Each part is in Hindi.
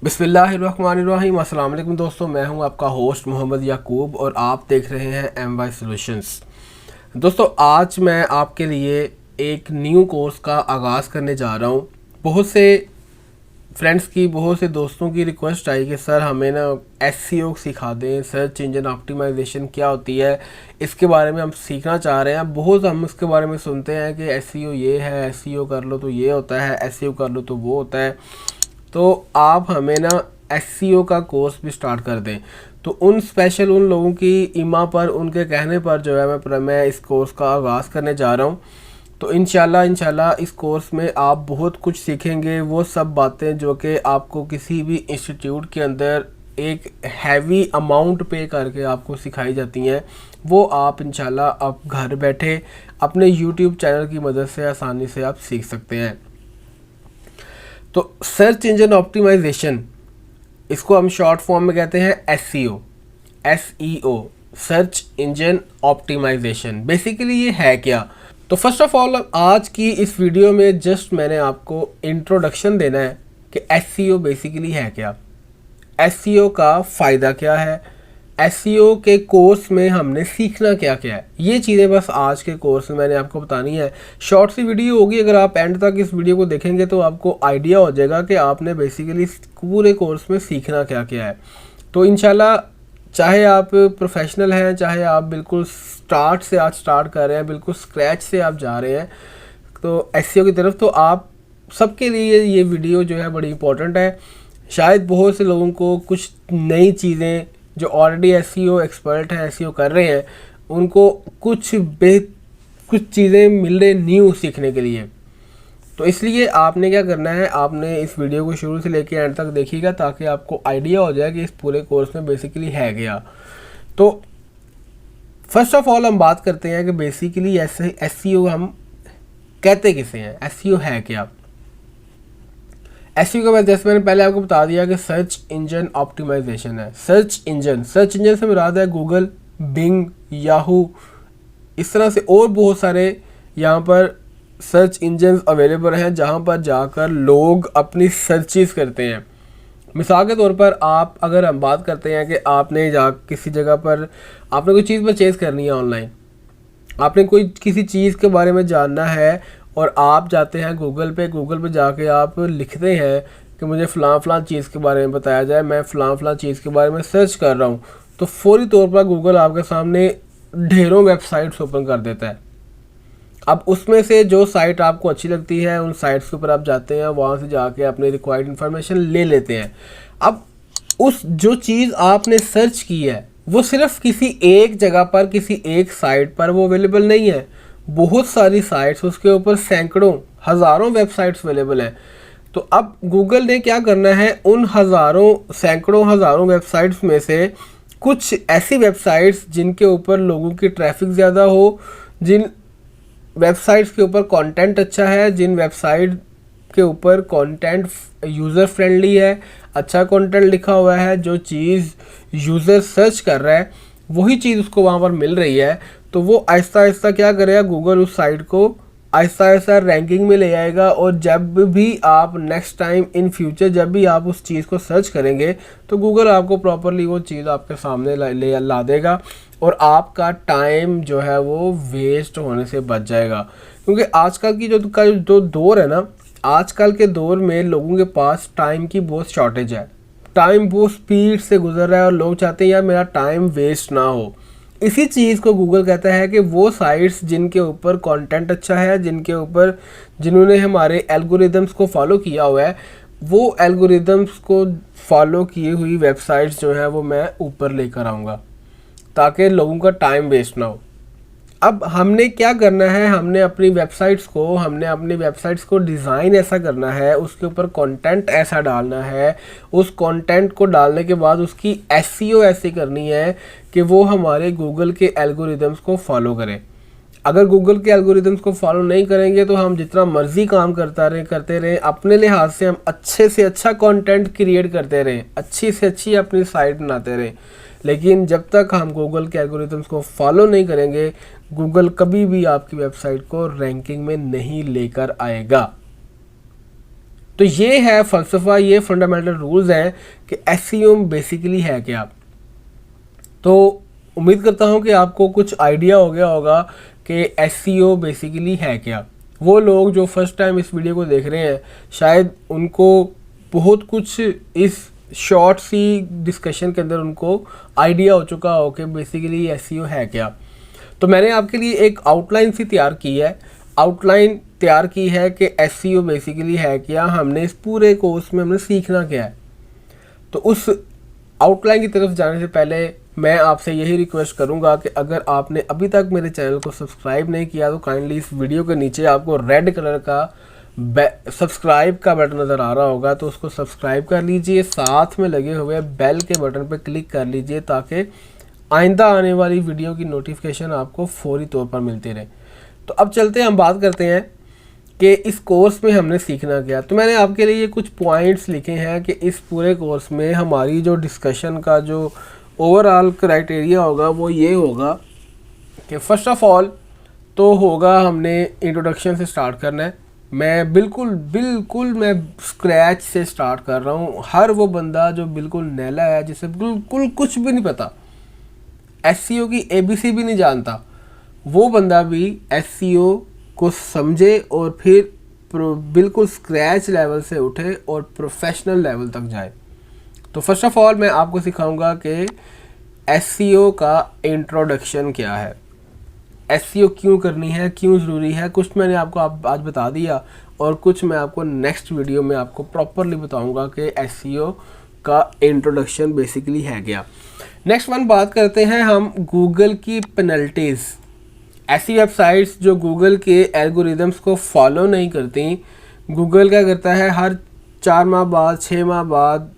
बिस्मिल्लाहिर्रहमानिर्रहीम। अस्सलाम वालेकुम दोस्तों, मैं हूं आपका होस्ट मोहम्मद याकूब और आप देख रहे हैं MY सॉल्यूशंस। दोस्तों, आज मैं आपके लिए एक न्यू कोर्स का आगाज़ करने जा रहा हूं। बहुत से फ्रेंड्स की, बहुत से दोस्तों की रिक्वेस्ट आई कि सर हमें ना SEO सिखा दें, सर्च इंजन ऑप्टिमाइजेशन क्या होती है, इसके बारे में हम सीखना चाह रहे हैं। बहुत हम इसके बारे में सुनते हैं कि SEO ये है, SEO कर लो तो ये होता है, SEO कर लो तो वो होता है। तो आप हमें ना SEO का कोर्स भी स्टार्ट कर दें। तो उन लोगों की ईमा पर, उनके कहने पर जो है मैं इस कोर्स का आगाज़ करने जा रहा हूँ। तो इंशाल्लाह इस कोर्स में आप बहुत कुछ सीखेंगे। वो सब बातें जो कि आपको किसी भी इंस्टीट्यूट के अंदर एक हैवी अमाउंट पे करके आपको सिखाई जाती हैं, वो आप इंशाल्लाह आप घर बैठे अपने YouTube चैनल की मदद से आसानी से आप सीख सकते हैं। तो सर्च इंजन ऑप्टिमाइजेशन, इसको हम शॉर्ट फॉर्म में कहते हैं SEO, search engine optimization. Basically ये है क्या? तो फर्स्ट ऑफ ऑल आज की इस वीडियो में जस्ट मैंने आपको इंट्रोडक्शन देना है कि SEO बेसिकली है क्या, SEO का फ़ायदा क्या है, SEO के कोर्स में हमने सीखना क्या क्या है। ये चीज़ें बस आज के कोर्स में मैंने आपको बतानी है। शॉर्ट सी वीडियो होगी, अगर आप एंड तक इस वीडियो को देखेंगे तो आपको आइडिया हो जाएगा कि आपने बेसिकली पूरे कोर्स में सीखना क्या क्या है। तो इंशाल्लाह, चाहे आप प्रोफेशनल हैं, चाहे आप बिल्कुल स्टार्ट से आज स्टार्ट कर रहे हैं, बिल्कुल स्क्रैच से आप जा रहे हैं तो SEO की तरफ, तो आप सबके लिए ये वीडियो जो है बड़ी इंपॉर्टेंट है। शायद बहुत से लोगों को कुछ नई चीज़ें, जो ऑलरेडी SEO एक्सपर्ट हैं, SEO कर रहे हैं, उनको कुछ चीज़ें मिल रही न्यू सीखने के लिए। तो इसलिए आपने क्या करना है, आपने इस वीडियो को शुरू से लेकर एंड तक देखिएगा ताकि आपको आइडिया हो जाए कि इस पूरे कोर्स में बेसिकली है क्या। तो फर्स्ट ऑफ ऑल हम बात करते हैं कि बेसिकली SEO हम कहते किसे हैं, SEO है क्या। SEO का मैं जैसे मैंने पहले आपको बता दिया कि सर्च इंजन ऑप्टिमाइजेशन है। सर्च इंजन से मुराद है गूगल, बिंग, याहू, इस तरह से और बहुत सारे यहाँ पर सर्च इंजन अवेलेबल हैं जहाँ पर जाकर लोग अपनी सर्चेस करते हैं। मिसाल के तौर पर आप, अगर हम बात करते हैं कि आपने किसी जगह पर आपने कोई चीज़ परचेज़ करनी है ऑनलाइन, आपने कोई किसी चीज़ के बारे में जानना है और आप जाते हैं गूगल पे जाके आप लिखते हैं कि मुझे फ़लाँ चीज़ के बारे में बताया जाए, मैं फ़लाँ चीज़ के बारे में सर्च कर रहा हूँ, तो फौरी तौर पर गूगल आपके सामने ढेरों वेबसाइट्स ओपन कर देता है। अब उसमें से जो साइट आपको अच्छी लगती है, उन साइट्स के ऊपर आप जाते हैं, वहाँ से जाके अपने रिक्वायर्ड इन्फॉर्मेशन ले लेते हैं। अब उस जो चीज़ आपने सर्च की है वो सिर्फ किसी एक जगह पर, किसी एक साइट पर वो अवेलेबल नहीं है। बहुत सारी साइट्स, उसके ऊपर सैकड़ों हज़ारों वेबसाइट्स अवेलेबल हैं। तो अब गूगल ने क्या करना है, उन सैकड़ों हज़ारों वेबसाइट्स में से कुछ ऐसी वेबसाइट्स जिनके ऊपर लोगों की ट्रैफिक ज़्यादा हो, जिन वेबसाइट्स के ऊपर कंटेंट अच्छा है, जिन वेबसाइट के ऊपर कंटेंट यूज़र फ्रेंडली है, अच्छा कंटेंट लिखा हुआ है, जो चीज़ यूज़र सर्च कर रहा है वही चीज़ उसको वहाँ पर मिल रही है, तो वो आहिस्ता आहिस्ता क्या करेगा, गूगल उस साइट को आहिस्ता आहिस्ता रैंकिंग में ले आएगा। और जब भी आप नेक्स्ट टाइम इन फ्यूचर जब भी आप उस चीज़ को सर्च करेंगे तो गूगल आपको प्रॉपरली वो चीज़ आपके सामने ला देगा और आपका टाइम जो है वो वेस्ट होने से बच जाएगा। क्योंकि आजकल की जो दौर है ना, आजकल के दौर में लोगों के पास टाइम की बहुत शॉर्टेज है। टाइम बहुत स्पीड से गुजर रहा है और लोग चाहते हैं यार मेरा टाइम वेस्ट ना हो। इसी चीज़ को गूगल कहता है कि वो साइट्स जिनके ऊपर कंटेंट अच्छा है, जिन्होंने हमारे एल्गोरिदम्स को फॉलो किया हुआ है, वो एल्गोरिदम्स को फॉलो की हुई वेबसाइट्स जो है वो मैं ऊपर लेकर आऊँगा ताकि लोगों का टाइम वेस्ट ना हो। अब हमने क्या करना है, हमने अपनी वेबसाइट्स को डिज़ाइन ऐसा करना है, उसके ऊपर कंटेंट ऐसा डालना है, उस कंटेंट को डालने के बाद उसकी SEO ऐसी करनी है कि वो हमारे गूगल के एल्गोरिदम्स को फॉलो करे। अगर गूगल के एल्गोरिदम्स को फॉलो नहीं करेंगे तो हम जितना मर्जी काम करते रहें, अपने लिहाज से हम अच्छे से अच्छा कंटेंट क्रिएट करते रहें, अच्छी से अच्छी अपनी साइट बनाते रहें, लेकिन जब तक हम गूगल के एल्गोरिदम्स को फॉलो नहीं करेंगे, गूगल कभी भी आपकी वेबसाइट को रैंकिंग में नहीं लेकर आएगा। तो ये है फ़लसफ़ा, ये फंडामेंटल रूल्स हैं कि एसईओ बेसिकली है क्या। तो उम्मीद करता हूँ कि आपको कुछ आइडिया हो गया होगा कि एसईओ बेसिकली है क्या। वो लोग जो फर्स्ट टाइम इस वीडियो को देख रहे हैं शायद उनको बहुत कुछ इस शॉर्ट सी डिस्कशन के अंदर उनको आइडिया हो चुका हो कि बेसिकली एसईओ है क्या। तो मैंने आपके लिए एक आउटलाइन सी तैयार की है, आउटलाइन तैयार की है कि एसईओ बेसिकली है क्या, हमने इस पूरे कोर्स में हमने सीखना क्या है। तो उस आउटलाइन की तरफ जाने से पहले मैं आपसे यही रिक्वेस्ट करूंगा कि अगर आपने अभी तक मेरे चैनल को सब्सक्राइब नहीं किया तो काइंडली इस वीडियो के नीचे आपको रेड कलर का सब्सक्राइब का बटन नज़र आ रहा होगा, तो उसको सब्सक्राइब कर लीजिए, साथ में लगे हुए बेल के बटन पर क्लिक कर लीजिए ताकि आइंदा आने वाली वीडियो की नोटिफिकेशन आपको फौरी तौर पर मिलती रहे। तो अब चलते हैं, हम बात करते हैं कि इस कोर्स में हमने सीखना क्या। तो मैंने आपके लिए कुछ पॉइंट्स लिखे हैं कि इस पूरे कोर्स में हमारी जो डिस्कशन का जो ओवरऑल क्राइटेरिया होगा वो ये होगा कि फ़र्स्ट ऑफ़ ऑल तो होगा हमने इंट्रोडक्शन से स्टार्ट करना है। मैं बिल्कुल मैं स्क्रैच से स्टार्ट कर रहा हूँ। हर वो बंदा जो बिल्कुल नैला है, जिसे बिल्कुल कुछ भी नहीं पता, एसईओ की एबीसी भी नहीं जानता, वो बंदा भी एसईओ को समझे और फिर बिल्कुल स्क्रैच लेवल से उठे और प्रोफेशनल लेवल तक जाए। तो फर्स्ट ऑफ़ ऑल मैं आपको सिखाऊंगा कि एसईओ का इंट्रोडक्शन क्या है, एसईओ क्यों करनी है, क्यों ज़रूरी है। कुछ मैंने आपको आज बता दिया और कुछ मैं आपको नेक्स्ट वीडियो में आपको प्रॉपरली बताऊंगा कि एसईओ का इंट्रोडक्शन बेसिकली है क्या। नेक्स्ट वन बात करते हैं हम गूगल की पेनल्टीज़। ऐसी वेबसाइट्स जो गूगल के एल्गोरिदम्स को फॉलो नहीं करती, गूगल क्या करता है हर 4 माह बाद, 6 माह बाद,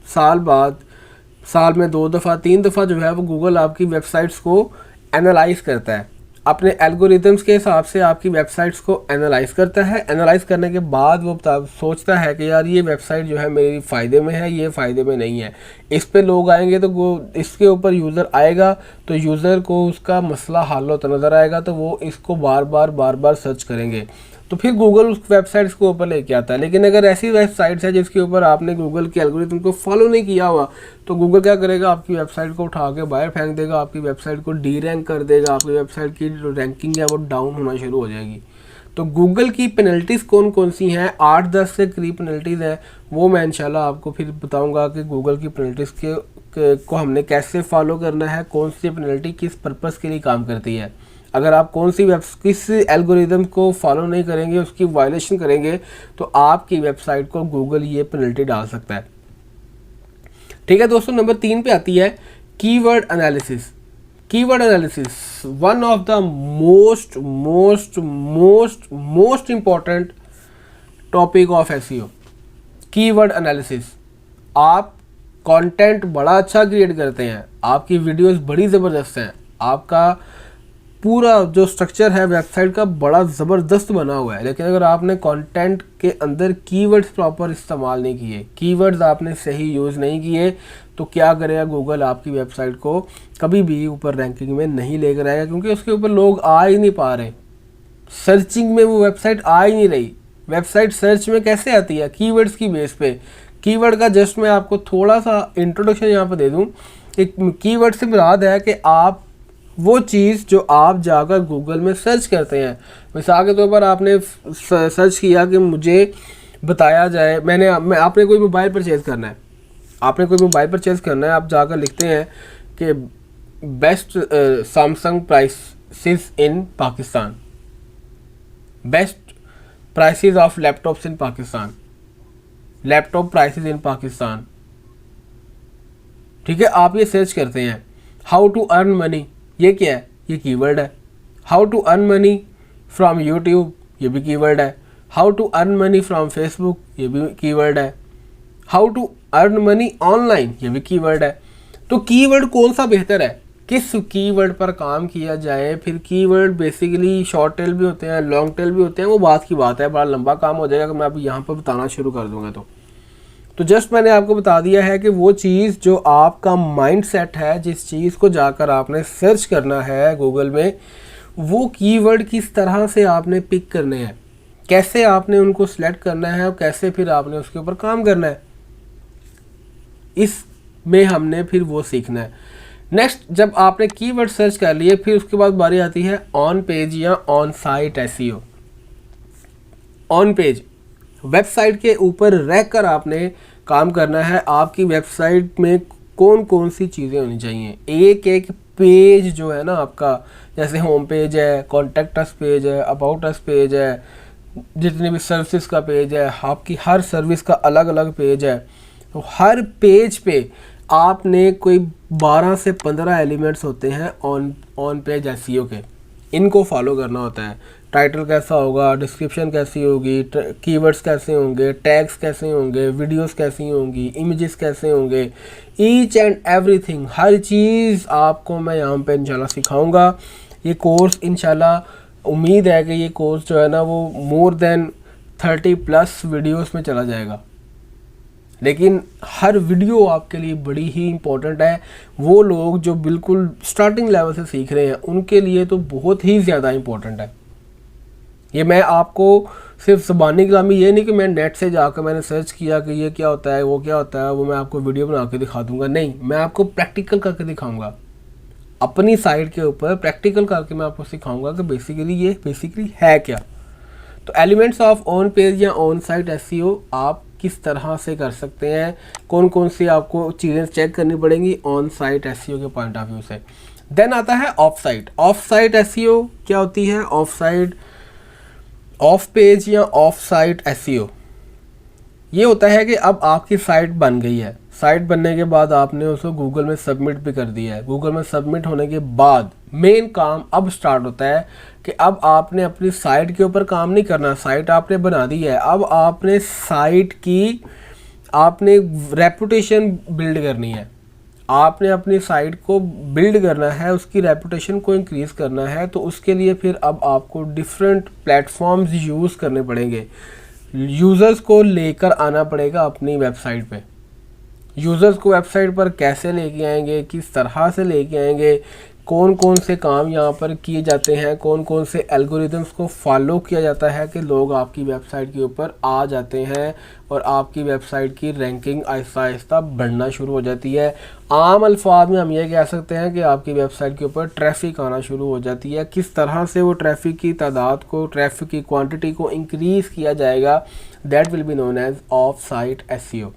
साल में 2 दफ़ा 3 दफ़ा जो है वो गूगल आपकी वेबसाइट्स को एनालाइज करता है, अपने एल्गोरिदम्स के हिसाब से आपकी वेबसाइट्स को एनालाइज करता है। एनालाइज करने के बाद वो सोचता है कि यार ये वेबसाइट जो है मेरी फ़ायदे में है, ये फ़ायदे में नहीं है, इस पे लोग आएंगे तो वो इसके ऊपर यूज़र आएगा तो यूज़र को उसका मसला हल होता नज़र आएगा तो वो इसको बार बार सर्च करेंगे, तो फिर गूगल उस वेबसाइट्स को ऊपर लेके आता है। लेकिन अगर ऐसी वेबसाइट्स है जिसके ऊपर आपने गूगल के एल्गोरिथम को फॉलो नहीं किया हुआ तो गूगल क्या करेगा, आपकी वेबसाइट को उठा के बाहर फेंक देगा, आपकी वेबसाइट को डी रैंक कर देगा, आपकी वेबसाइट की जो रैंकिंग है वो डाउन होना शुरू हो जाएगी। तो गूगल की पेनल्टीज़ कौन कौन सी हैं, 8-10 से करीब पेनल्टीज़ हैं, वो मैं इंशाल्लाह आपको फिर बताऊँगा कि गूगल की पेनल्टीज़ को हमने कैसे फॉलो करना है, कौन सी पेनल्टी किस पर्पज़ के लिए काम करती है। अगर आप किस एल्गोरिदम को फॉलो नहीं करेंगे, उसकी वायलेशन करेंगे तो आपकी वेबसाइट को गूगल ये पेनल्टी डाल सकता है। ठीक है दोस्तों, नंबर 3 पे आती है keyword analysis. Keyword analysis one of the most important topic of SEO. Keyword analysis, आप कंटेंट बड़ा अच्छा क्रिएट करते हैं, आपकी वीडियोस बड़ी ज़बरदस्त हैं, आपका पूरा जो स्ट्रक्चर है वेबसाइट का बड़ा ज़बरदस्त बना हुआ है, लेकिन अगर आपने कंटेंट के अंदर कीवर्ड्स प्रॉपर इस्तेमाल नहीं किए, कीवर्ड्स आपने सही यूज़ नहीं किए, तो क्या करेगा गूगल, आपकी वेबसाइट को कभी भी ऊपर रैंकिंग में नहीं लेकर आएगा, क्योंकि उसके ऊपर लोग आ ही नहीं पा रहे, सर्चिंग में वो वेबसाइट आ ही नहीं रही। वेबसाइट सर्च में कैसे आती है, कीवर्ड्स की बेस पे। कीवर्ड का जस्ट मैं आपको थोड़ा सा इंट्रोडक्शन यहाँ पर दे दूँ। एक कीवर्ड से मुराद है कि आप वो चीज़ जो आप जाकर गूगल में सर्च करते हैं, मिसाल के तौर पर आपने सर्च किया कि मुझे बताया जाए, आपने कोई मोबाइल परचेज़ करना है, आप जाकर लिखते हैं कि best Samsung prices in Pakistan, best prices of laptops in Pakistan, laptop prices in Pakistan. ठीक है, आप ये सर्च करते हैं। हाउ टू अर्न मनी, ये क्या है, ये कीवर्ड है। How to earn money from YouTube, ये भी कीवर्ड है। How to earn money from Facebook, ये भी कीवर्ड है। How to earn money online, ये भी कीवर्ड है। तो कीवर्ड कौन सा बेहतर है, किस कीवर्ड पर काम किया जाए। फिर कीवर्ड बेसिकली शॉर्ट टेल भी होते हैं, लॉन्ग टेल भी होते हैं, वो बात की बात है, बड़ा लंबा काम हो जाएगा, मैं अभी यहाँ पर बताना शुरू कर दूँगा। तो जस्ट मैंने आपको बता दिया है कि वो चीज़ जो आपका माइंडसेट है, जिस चीज़ को जाकर आपने सर्च करना है गूगल में, वो कीवर्ड किस तरह से आपने पिक करने हैं। कैसे आपने उनको सिलेक्ट करना है और कैसे फिर आपने उसके ऊपर काम करना है, इसमें हमने फिर वो सीखना है। नेक्स्ट, जब आपने कीवर्ड सर्च कर लिए, फिर उसके बाद बारी आती है ऑन पेज या on site SEO. On page, website के ऊपर रहकर आपने काम करना है। आपकी वेबसाइट में कौन कौन सी चीज़ें होनी चाहिए, एक एक पेज जो है ना आपका, जैसे होम पेज है, कॉन्टैक्ट अस पेज है, अबाउट अस पेज है, जितने भी सर्विस का पेज है, आपकी हर सर्विस का अलग अलग पेज है। तो हर पेज पे आपने कोई 12 से 15 एलिमेंट्स होते हैं ऑन पेज एसईओ के, इनको फॉलो करना होता है। टाइटल कैसा होगा, डिस्क्रिप्शन कैसी होगी, कीवर्ड्स कैसे होंगे, टैग्स कैसे होंगे, वीडियोस कैसी होंगी, इमेजेस कैसे होंगे, ईच एंड एवरीथिंग, हर चीज़ आपको मैं यहाँ पे इंशाल्लाह सिखाऊंगा। ये कोर्स इंशाल्लाह उम्मीद है कि ये कोर्स जो है ना वो मोर देन 30+ वीडियोस में चला जाएगा। लेकिन हर वीडियो आपके लिए बड़ी ही इम्पोर्टेंट है। वो लोग जो बिल्कुल स्टार्टिंग लेवल से सीख रहे हैं उनके लिए तो बहुत ही ज़्यादा इम्पोर्टेंट है। ये मैं आपको सिर्फ ज़बानी कलामी, ये नहीं कि मैं नेट से जाकर मैंने सर्च किया कि ये क्या होता है वो क्या होता है, वो मैं आपको वीडियो बना के दिखा दूंगा। नहीं, मैं आपको प्रैक्टिकल करके दिखाऊंगा, अपनी साइट के ऊपर प्रैक्टिकल करके मैं आपको सिखाऊंगा कि बेसिकली है क्या। तो एलिमेंट्स ऑफ ऑन पेज या ऑन साइट एसईओ आप किस तरह से कर सकते हैं, कौन कौन सी आपको चीज़ें चेक करनी पड़ेंगी ऑन साइट एसईओ के पॉइंट ऑफ व्यू से। देन आता है of site. Of site SEO क्या होती है? ऑफ साइट, ऑफ पेज या ऑफ साइट एसईओ ये होता है कि अब आपकी साइट बन गई है, साइट बनने के बाद आपने उसको गूगल में सबमिट भी कर दिया है। गूगल में सबमिट होने के बाद मेन काम अब स्टार्ट होता है कि अब आपने अपनी साइट के ऊपर काम नहीं करना, साइट आपने बना दी है, अब आपने साइट की आपने रेपुटेशन बिल्ड करनी है। आपने अपनी साइट को बिल्ड करना है, उसकी रेपुटेशन को इंक्रीज़ करना है। तो उसके लिए फिर अब आपको डिफरेंट प्लेटफॉर्म्स यूज़ करने पड़ेंगे, यूज़र्स को लेकर आना पड़ेगा अपनी वेबसाइट पे। यूज़र्स को वेबसाइट पर कैसे लेके आएंगे, किस तरह से लेके आएंगे, कौन कौन से काम यहाँ पर किए जाते हैं, कौन कौन से एल्गोरिदम्स को फॉलो किया जाता है कि लोग आपकी वेबसाइट के ऊपर आ जाते हैं और आपकी वेबसाइट की रैंकिंग आहिस्ता आहिस्ता बढ़ना शुरू हो जाती है। आम अल्फाज में हम ये कह सकते हैं कि आपकी वेबसाइट के ऊपर ट्रैफिक आना शुरू हो जाती है। किस तरह से वो ट्रैफिक की तादाद को, ट्रैफिक की क्वांटिटी को इंक्रीज़ किया जाएगा, that will be known as off site SEO.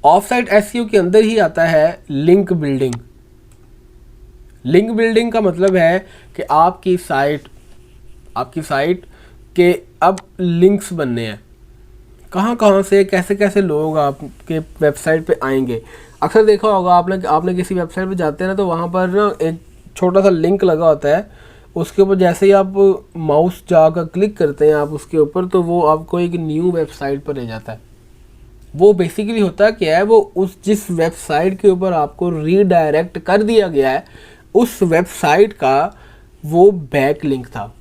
Off site SEO के अंदर ही आता है लिंक बिल्डिंग। लिंक बिल्डिंग का मतलब है कि आपकी साइट के अब लिंक्स बनने हैं। कहाँ कहाँ से, कैसे कैसे लोग आपके वेबसाइट पे आएंगे। अक्सर देखा होगा आपने किसी वेबसाइट पे जाते हैं ना, तो वहाँ पर ना एक छोटा सा लिंक लगा होता है, उसके ऊपर जैसे ही आप माउस जाकर क्लिक करते हैं आप उसके ऊपर, तो वो आपको एक न्यू वेबसाइट पर ले जाता है। वो बेसिकली होता क्या है, वो उस जिस वेबसाइट के ऊपर आपको रीडायरेक्ट कर दिया गया है उस वेबसाइट का वो बैक लिंक था।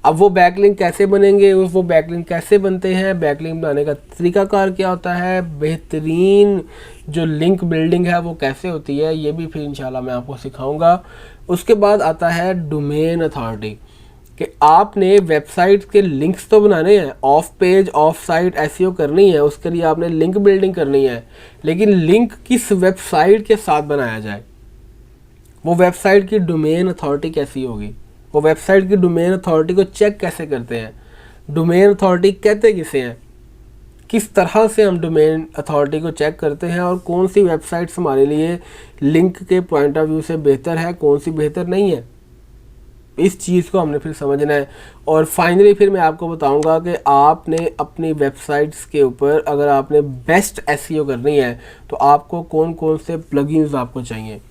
अब वो बैकलिंक कैसे बनेंगे, वो बैकलिंक कैसे बनते हैं, बैकलिंक बनाने का तरीकाकार क्या होता है, बेहतरीन जो लिंक बिल्डिंग है वो कैसे होती है, ये भी फिर इंशाल्लाह मैं आपको सिखाऊंगा। उसके बाद आता है डोमेन अथॉरिटी, कि आपने वेबसाइट के लिंक्स तो बनाने हैं, of page of site SEO करनी है, उसके लिए आपने लिंक बिल्डिंग करनी है। लेकिन लिंक किस वेबसाइट के साथ बनाया जाए, वो वेबसाइट की डोमेन अथॉरिटी कैसी होगी, वो वेबसाइट की डोमेन अथॉरिटी को चेक कैसे करते हैं, डोमेन अथॉरिटी कहते किसे हैं, किस तरह से हम डोमेन अथॉरिटी को चेक करते हैं, और कौन सी वेबसाइट्स हमारे लिए लिंक के पॉइंट ऑफ व्यू से बेहतर है, कौन सी बेहतर नहीं है, इस चीज़ को हमने फिर समझना है। और फाइनली फिर मैं आपको बताऊंगा कि आपने अपनी वेबसाइट्स के ऊपर अगर आपने बेस्ट एसईओ करनी है तो आपको कौन कौन से प्लगइन्स आपको चाहिए।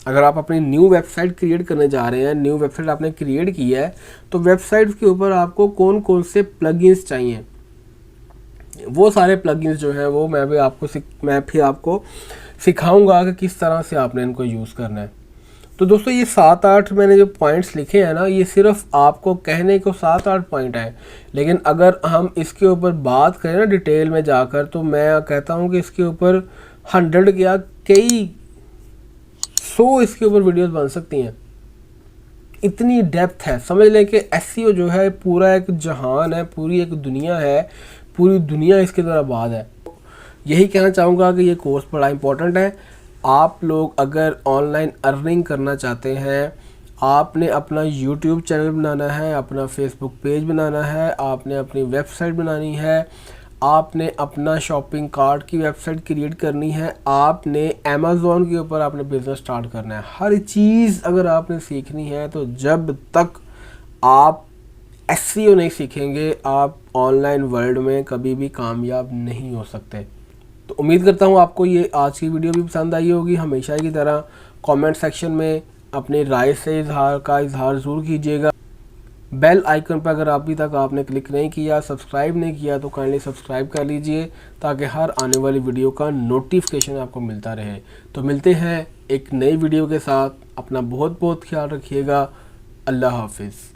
अगर आप अपनी न्यू वेबसाइट क्रिएट करने जा रहे हैं, न्यू वेबसाइट आपने क्रिएट की है, तो वेबसाइट के ऊपर आपको कौन कौन से प्लगइन्स चाहिए, वो सारे प्लगइन्स जो हैं वो मैं फिर आपको सिखाऊंगा कि किस तरह से आपने इनको यूज़ करना है। तो दोस्तों ये 7-8 मैंने जो पॉइंट्स लिखे हैं ना, ये सिर्फ आपको कहने को 7-8 पॉइंट है, लेकिन अगर हम इसके ऊपर बात करें ना डिटेल में जाकर, तो मैं कहता हूँ कि इसके ऊपर 100 या कई 100 इसके ऊपर वीडियोस बन सकती हैं। इतनी डेप्थ है। समझ लें कि एसईओ जो है पूरा एक जहान है, पूरी एक दुनिया है, पूरी दुनिया इसके तरह आबाद है। यही कहना चाहूँगा कि ये कोर्स बड़ा इंपॉर्टेंट है। आप लोग अगर ऑनलाइन अर्निंग करना चाहते हैं, आपने अपना यूट्यूब चैनल बनाना है, अपना फेसबुक पेज बनाना है, आपने अपनी वेबसाइट बनानी है, आपने अपना शॉपिंग कार्ट की वेबसाइट क्रिएट करनी है, आपने अमेज़ॉन के ऊपर आपने बिज़नेस स्टार्ट करना है, हर चीज़ अगर आपने सीखनी है तो जब तक आप एसईओ नहीं सीखेंगे आप ऑनलाइन वर्ल्ड में कभी भी कामयाब नहीं हो सकते। तो उम्मीद करता हूँ आपको ये आज की वीडियो भी पसंद आई होगी। हमेशा की तरह कमेंट सेक्शन में अपनी राय से इजहार ज़रूर कीजिएगा। बेल आइकन पर अगर अभी तक आपने क्लिक नहीं किया, सब्सक्राइब नहीं किया तो काइंडली सब्सक्राइब कर लीजिए ताकि हर आने वाली वीडियो का नोटिफिकेशन आपको मिलता रहे। तो मिलते हैं एक नई वीडियो के साथ। अपना बहुत बहुत ख्याल रखिएगा। अल्लाह हाफिज़।